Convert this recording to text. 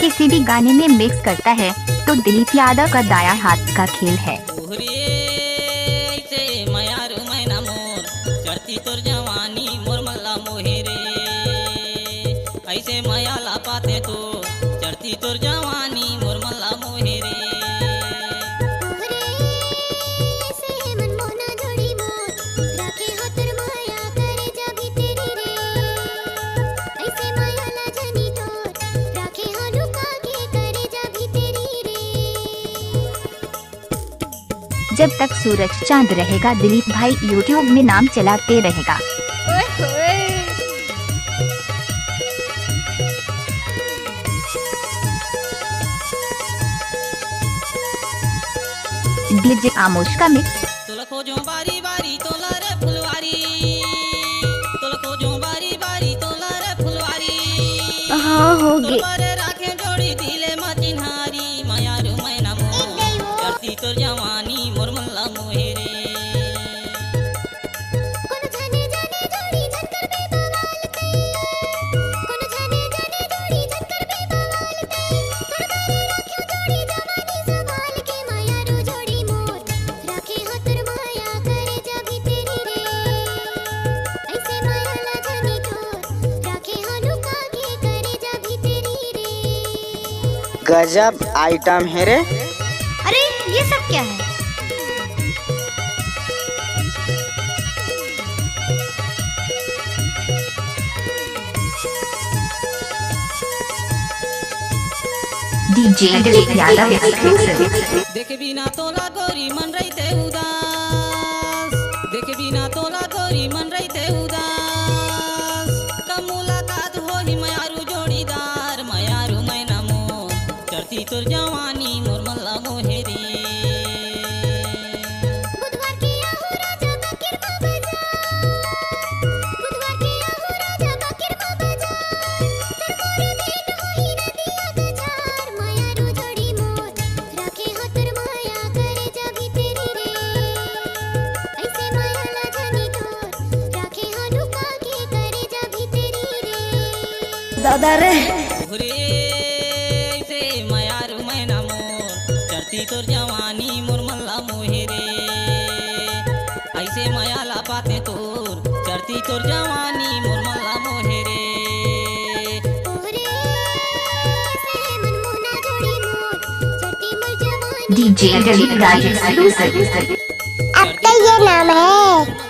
किसी भी गाने में मिक्स करता है तो दिलीप यादव का दाया हाथ का खेल है। तोर जवानी मोर मल्ला मोहेरे ऐसे माया ला पाते तो चढ़ती तोर जवानी मोर मल्ला मोहेरे जब तक सूरज चांद रहेगा दिलीप भाई यूट्यूब में नाम चलाते रहेगा। डीजे आमोश का मिक्स। तोला खोजो बारी बारी तोला रे फुलवारी, तोला खोजो बारी बारी तोला रे फुलवारी। हाँ हो गे। राखे जोड़ी दिले मचिन्हारी माया रू मैना मोर चढ़ती तोर जवानी मोर मल्ला मोहेरे। गजब आइटम है रे। अरे ये सब क्या है? डीजे दिलीप यादव देखे बिना तोला गोरी मन रहते उदास, देखे बिना तोला गोरी मन रहते उदास। कब मुलाकात होही मयारू जोड़ीदार मयारू मैना मोर चढ़ती तोर जवानी मोर मल्ला मोहेरी। दादा रे से मयारू मैना मोर चढ़ती तोर जवानी मोर मल्ला मोहेरे ऐसे माया ला पाते तोर चढ़ती तोर जवानी मोर मल्ला मोहेरे। डीजे दिलीप राज। आपका ये नाम है।